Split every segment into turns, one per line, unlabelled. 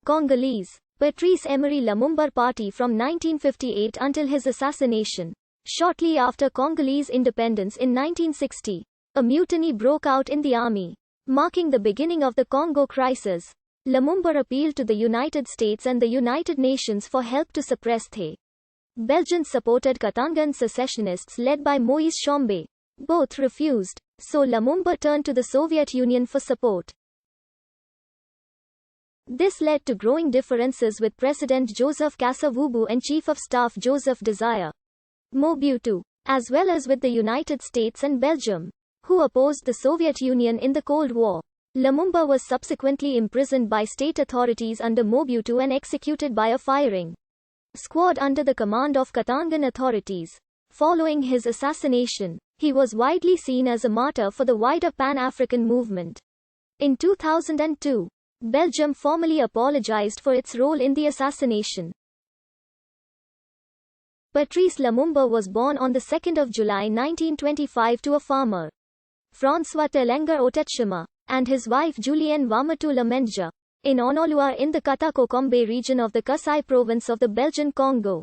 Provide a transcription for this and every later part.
Congolese, Patrice Lumumba Party from 1958 until his assassination. Shortly after Congolese independence in 1960, a mutiny broke out in the army, marking the beginning of the Congo crisis. Lumumba appealed to the United States and the United Nations for help to suppress the Belgian-supported Katangan secessionists led by Moise Tshombe. Both refused, so Lumumba turned to the Soviet Union for support. This led to growing differences with President Joseph Kasavubu and Chief of Staff Joseph Desire Mobutu, as well as with the United States and Belgium, who opposed the Soviet Union in the Cold War. Lumumba was subsequently imprisoned by state authorities under Mobutu and executed by a firing squad under the command of Katangan authorities. Following his assassination, he was widely seen as a martyr for the wider Pan-African movement. In 2002, Belgium formally apologized for its role in the assassination. Patrice Lumumba was born on 2 July 1925 to a farmer, François Telenga Otechima, and his wife Julienne Wamatu Lamenja, in Onolua in the Katakokombe region of the Kasai province of the Belgian Congo.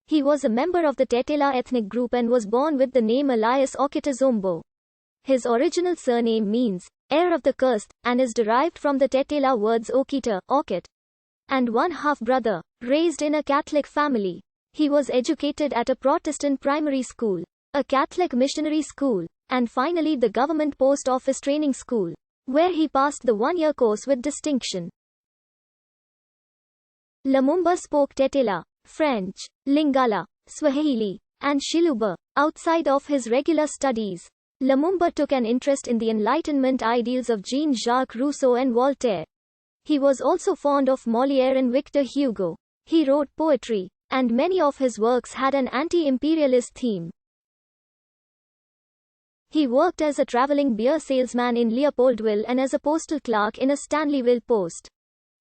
He was a member of the Tetela ethnic group and was born with the name Elias Okitazombo. His original surname means, heir of the cursed, and is derived from the Tetela words Okita, Okit, and one half-brother, raised in a Catholic family. He was educated at a Protestant primary school, a Catholic missionary school, and finally the government post office training school, where he passed the one-year course with distinction. Lumumba spoke Tetela, French, Lingala, Swahili, and Shiluba. Outside of his regular studies, Lumumba took an interest in the Enlightenment ideals of Jean-Jacques Rousseau and Voltaire. He was also fond of Molière and Victor Hugo. He wrote poetry, and many of his works had an anti-imperialist theme. He worked as a traveling beer salesman in Leopoldville and as a postal clerk in a Stanleyville post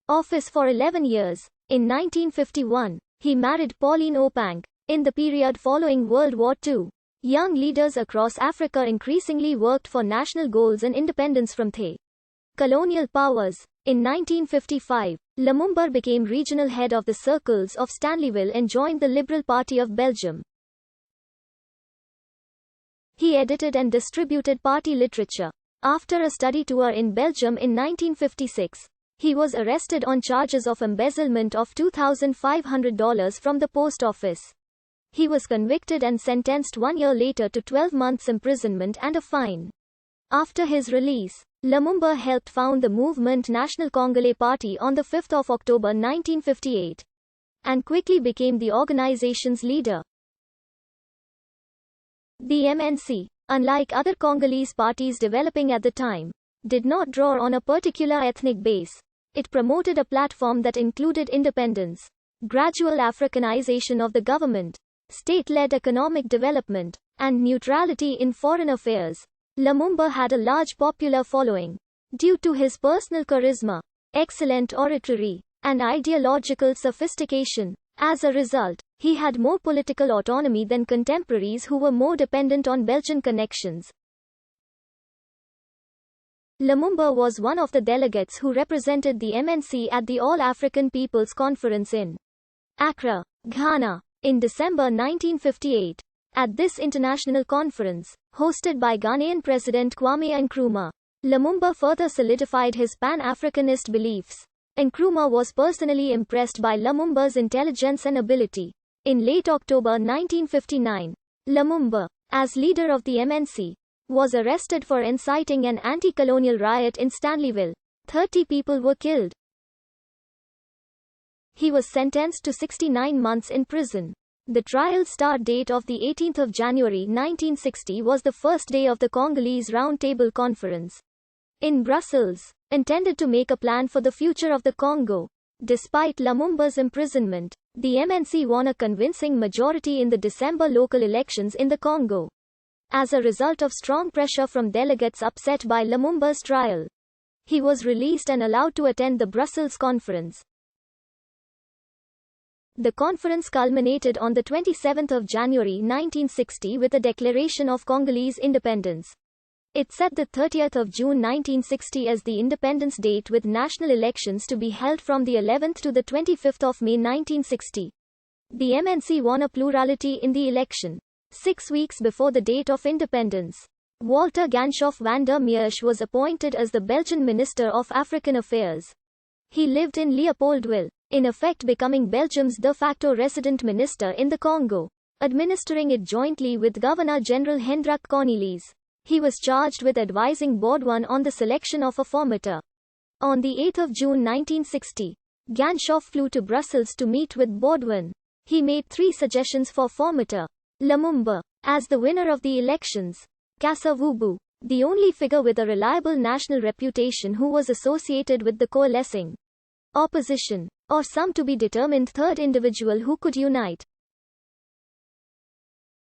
office for 11 years. In 1951, he married Pauline Opang. In the period following World War II, young leaders across Africa increasingly worked for national goals and independence from the colonial powers. In 1955, Lumumba became regional head of the circles of Stanleyville and joined the Liberal Party of Belgium. He edited and distributed party literature. After a study tour in Belgium in 1956, he was arrested on charges of embezzlement of $2,500 from the post office. He was convicted and sentenced 1 year later to 12 months imprisonment and a fine. After his release, Lumumba helped found the movement National Congolais Party on 5 October 1958, and quickly became the organization's leader. The MNC, unlike other Congolese parties developing at the time, did not draw on a particular ethnic base. It promoted a platform that included independence, gradual Africanization of the government, state-led economic development, and neutrality in foreign affairs. Lumumba had a large popular following due to his personal charisma, excellent oratory, and ideological sophistication. As a result, he had more political autonomy than contemporaries who were more dependent on Belgian connections. Lumumba was one of the delegates who represented the MNC at the All-African People's Conference in Accra, Ghana, in December 1958. At this international conference, hosted by Ghanaian President Kwame Nkrumah, Lumumba further solidified his Pan-Africanist beliefs. Nkrumah was personally impressed by Lumumba's intelligence and ability. In late October 1959, Lumumba, as leader of the MNC, was arrested for inciting an anti-colonial riot in Stanleyville. 30 people were killed. He was sentenced to 69 months in prison. The trial start date of the 18th of January 1960 was the first day of the Congolese Round Table Conference in Brussels, intended to make a plan for the future of the Congo. Despite Lumumba's imprisonment, the MNC won a convincing majority in the December local elections in the Congo. As a result of strong pressure from delegates upset by Lumumba's trial, he was released and allowed to attend the Brussels conference. The conference culminated on 27 January 1960 with a declaration of Congolese independence. It set the 30th of June 1960 as the independence date, with national elections to be held from the 11th to the 25th of May 1960. The MNC won a plurality in the election. 6 weeks before the date of independence, Walter Ganshof van der Meersch was appointed as the Belgian Minister of African Affairs. He lived in Leopoldville, in effect becoming Belgium's de facto resident minister in the Congo, administering it jointly with Governor-General Hendrik Cornelis. He was charged with advising Baudouin on the selection of a formateur. On the 8th of June 1960, Ganshof flew to Brussels to meet with Baudouin. He made 3 suggestions for formateur: Lumumba, as the winner of the elections; Kasavubu, the only figure with a reliable national reputation who was associated with the coalescing opposition; or some to be determined third individual who could unite